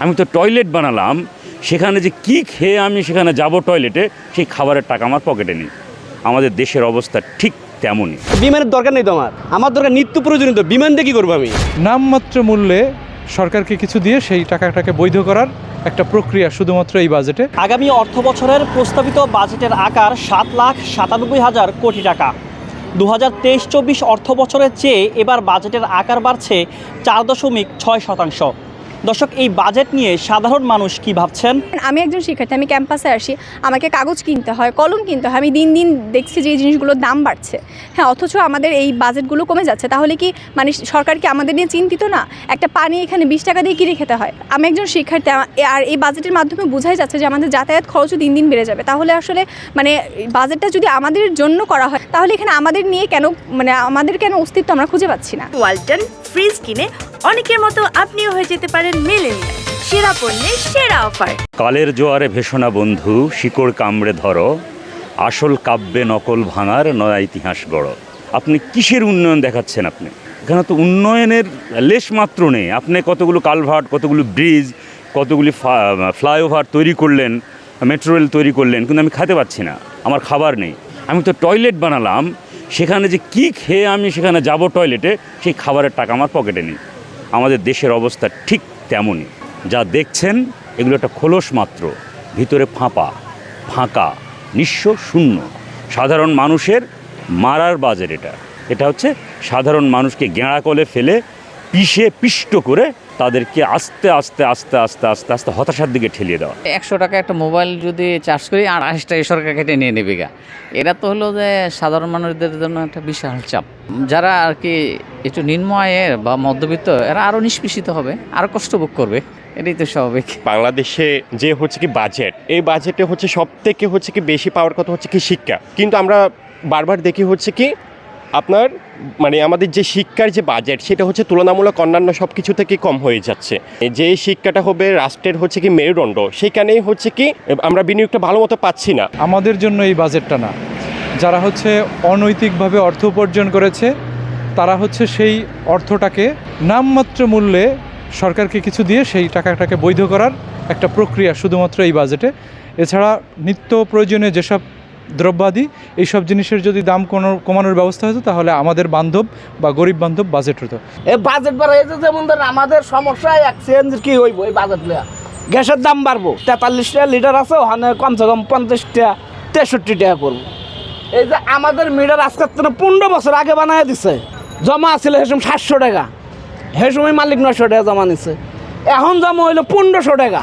আমি তো টয়লেট বানালাম, সেখানে যে কি খেয়ে আমি সেখানে যাব টয়লেটে, সেই খাবারের টাকা আমার পকেটে নেই। আমাদের দেশের অবস্থা ঠিক তেমনই। বিমানের দরকার নেই তো, আমার দরকার নিত্য প্রয়োজনীয়। তো বিমান দিয়ে কী করবো আমি? নামমাত্র মূল্যে সরকারকে কিছু দিয়ে সেই টাকাটাকে বৈধ করার একটা প্রক্রিয়া শুধুমাত্র এই বাজেটে। আগামী অর্থ বছরের প্রস্তাবিত বাজেটের আকার 7,97,000 কোটি টাকা। 2023-24 অর্থ বছরের চেয়ে এবার বাজেটের আকার বাড়ছে 4.6%। দর্শক, এই বাজেট নিয়ে সাধারণ মানুষ কি ভাবছেন? আমি একজন শিক্ষার্থী, আমি ক্যাম্পাসে আসি, আমাকে কাগজ কিনতে হয়, কলম কিনতে হয়। আমি দিন দিন দেখছি যে এই জিনিসগুলোর দাম বাড়ছে। হ্যাঁ, অথচ আমাদের এই বাজেটগুলো কমে যাচ্ছে। তাহলে কি মানে সরকার কি আমাদের নিয়ে চিন্তিত না? একটা পানি এখানে 20 টাকা দিয়ে কিনে খেতে হয়। আমি একজন শিক্ষার্থী, আর এই বাজেটের মাধ্যমে বোঝাই যাচ্ছে যে আমাদের যাতায়াত খরচও দিন দিন বেড়ে যাবে। তাহলে আসলে মানে বাজেটটা যদি আমাদের জন্য করা হয়, তাহলে এখানে আমাদের নিয়ে কেন, মানে আমাদের কেন অস্তিত্ব আমরা খুঁজে পাচ্ছি না। ওয়ালটন ফ্রিজ কিনে অনেকের মতো আপনিও হয়ে যেতে পারেন মিলেনিয়াল। সেরা পণ্যের সেরা অফার। কালের জোয়ারে ভেসনা বন্ধু, শিকড় কামড়ে ধরো, আসল কাব্যে নকল ভাঙার নয়া ইতিহাস গড়। আপনি কিসের উন্নয়ন দেখাচ্ছেন? আপনি এখানে তো উন্নয়নের লেশ মাত্র নেই। আপনি কতগুলো কালভার্ট, কতগুলো ব্রিজ, কতগুলি ফ্লাইওভার তৈরি করলেন, মেট্রো রেল তৈরি করলেন, কিন্তু আমি খেতে পাচ্ছি না, আমার খাবার নেই। আমি তো টয়লেট বানালাম, সেখানে যে কি খেয়ে আমি সেখানে যাব টয়লেটে, সেই খাবারের টাকা আমার পকেটে নেই। আমাদের দেশের অবস্থা ঠিক তেমনই। যা দেখছেন এগুলো একটা খোলস মাত্র, ভিতরে ফাঁকা, নিঃস্ব, শূন্য। সাধারণ মানুষের মারার বাজার এটা হচ্ছে সাধারণ মানুষকে গেঁড়া কলে ফেলে পিষ্ট করে তাদেরকে আস্তে আস্তে আস্তে আস্তে আস্তে আস্তে হতাশার দিকে ঠেলিয়ে দেওয়া। 100 টাকা একটা মোবাইল যদি চার্জ করি, আর 80 টাকা সরকার কেটে নিয়ে নেবে গা। এটা তো হলো যে সাধারণ মানুষদের জন্য একটা বিশাল চাপ। যারা আর কি একটু নিম্ন আয়ের বা মধ্যবিত্ত, এরা আরও নিষ্পেষিত হবে, আরও কষ্ট ভোগ করবে। এটাই তো স্বাভাবিক। বাংলাদেশে যে হচ্ছে কি বাজেট, এই বাজেটে হচ্ছে সব থেকে হচ্ছে কি বেশি পাওয়ার কথা হচ্ছে কি শিক্ষা। কিন্তু আমরা বারবার দেখি হচ্ছে কি আপনার মানে আমাদের যে শিক্ষার যে বাজেট, সেটা হচ্ছে তুলনামূলক অন্যান্য সব কিছু থেকে কম হয়ে যাচ্ছে। যে শিক্ষাটা হবে রাষ্ট্রের হচ্ছে কি মেরুদণ্ড, সেখানেই হচ্ছে কি আমরা বিনিয়োগটা ভালো মতো পাচ্ছি না। আমাদের জন্য এই বাজেটটা না। যারা হচ্ছে অনৈতিকভাবে অর্থ উপার্জন করেছে, তারা হচ্ছে সেই অর্থটাকে নামমাত্র মূল্যে সরকারকে কিছু দিয়ে সেই টাকাটাকে বৈধ করার একটা প্রক্রিয়া শুধুমাত্র এই বাজেটে। এছাড়া নিত্য প্রয়োজনীয় যেসব দ্রব্যাদি, এইসব জিনিসের যদি দাম কমানোর ব্যবস্থা হতো, তাহলে আমাদের বান্ধব বা গরিব বান্ধব বাজেট হতো। এই বাজেট বাড়াইছে, যেমন ধরেন আমাদের সমস্যায় এক সিএনজির কি হইব এই বাজেট লিয়া। গ্যাসের দাম বাড়বো, 43 টাকা লিটার আছে, ওখানে কমসে কম 50 টাকা 63 টাকা করবো। এই যে আমাদের মিটার আজকে 15 বছর আগে বানায় দিছে, জমা আছিল সেসম 700 টাকা, সেই সময় মালিক 900 টাকা জমা নিচ্ছে, এখন জমা হইলো 1500 টাকা।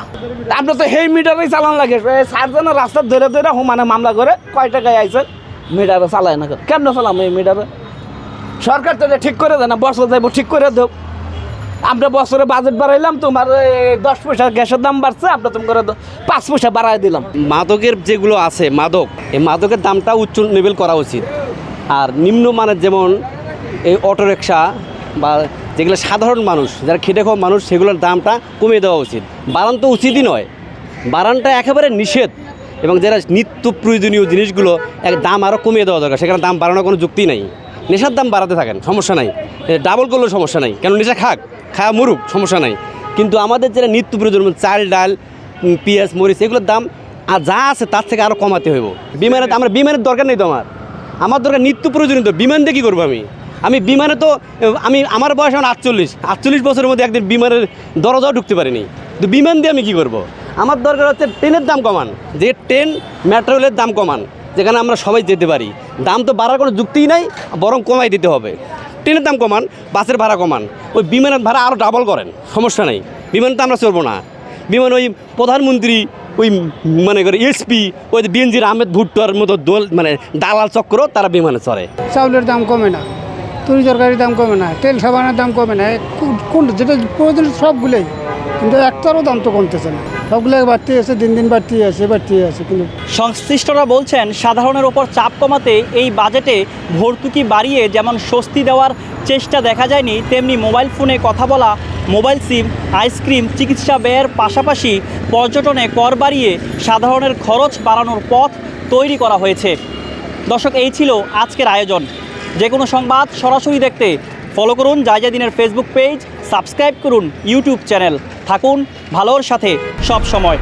আপনি তো সেই মিটারেই চালান লাগে। সারজনের রাস্তা ধরে ধরে মানে মামলা করে কয় টাকায় আইসে মিটারে চালায় না, কেমন চালাম এই মিটারে? সরকার তো ঠিক করে দেয় না, বছর যাইব ঠিক করে দেব। আমরা বছরে বাজেট বাড়াইলাম, তোমার 10 পয়সা গ্যাসের দাম বাড়ছে, আমরা তোমার 5 পয়সা বাড়াই দিলাম। মাদকের যেগুলো আছে মাদক, এই মাদকের দামটা উচ্চ লেভেল করা উচিত। আর নিম্নমানের যেমন এই অটোরিকশা বা যেগুলো সাধারণ মানুষ, যারা খেটে খাওয়া মানুষ, সেগুলোর দামটা কমিয়ে দেওয়া উচিত। বাড়ান তো উচিতই নয়, বাড়ানটা একেবারে নিষেধ। এবং যারা নিত্য প্রয়োজনীয় জিনিসগুলো দাম আরও কমিয়ে দেওয়া দরকার, সেখানে দাম বাড়ানোর কোনো যুক্তি নাই। নেশার দাম বাড়াতে থাকেন, সমস্যা নাই, ডাবল করলেও সমস্যা নাই, কেন নেশা খাওয়া মরুক, সমস্যা নাই। কিন্তু আমাদের যারা নিত্য প্রয়োজনীয় চাল, ডাল, পেঁয়াজ, মরিচ, এগুলোর দাম আর যা আছে তার থেকে আরও কমাতে হইব। বিমানের দরকার নেই তো, আমার দরকার নিত্য প্রয়োজনীয়। তো বিমান দিয়ে কী করবো আমি বিমানে তো আমার বয়স এখন 48 বছরের মধ্যে একদিন বিমানের দরজাও ঢুকতে পারিনি। তো বিমান দিয়ে আমি কী করব? আমার দরকার হচ্ছে ট্রেনের দাম কমান, যে ট্রেন মেট্রো রেলের দাম কমান, যেখানে আমরা সবাই যেতে পারি। দাম তো বাড়ার কোনো যুক্তিই নাই, বরং কমাই দিতে হবে। ট্রেনের দাম কমান, বাসের ভাড়া কমান, ওই বিমানের ভাড়া আরও ডাবল করেন, সমস্যা নেই। বিমান তো আমরা চলবো না। বিমান ওই প্রধানমন্ত্রী, ওই মানে করে এসপি, ওই যে বেনজির আহমেদ ভুট্টোর মতো মানে দালাল চক্র, তারা বিমানে চড়ে। চাউলের দাম কমে না, তরি তরকারির দাম কমে না, তেল সাবানের দাম কমে না, কোন যেটা প্রয়োজন সবগুলোই, কিন্তু একটারও দাম তো কমতেছে না, সবগুলো বাড়তে আছে, দিন দিন বাড়তে আছে। কিন্তু সংশ্লিষ্টরা বলছেন, সাধারণের ওপর চাপ কমাতে এই বাজেটে ভর্তুকি বাড়িয়ে যেমন স্বস্তি দেওয়ার চেষ্টা দেখা যায়নি, তেমনি মোবাইল ফোনে কথা বলা, মোবাইল সিম, আইসক্রিম, চিকিৎসা ব্যয়ের পাশাপাশি পর্যটনে কর বাড়িয়ে সাধারণের খরচ বাড়ানোর পথ তৈরি করা হয়েছে। দর্শক, এই ছিল আজকের আয়োজন। যে কোনো সংবাদ সরাসরি দেখতে ফলো করুন যায় দিনের ফেসবুক পেজ, সাবস্ক্রাইব করুন ইউটিউব চ্যানেল। থাকুন ভালোর সাথে সব সময়।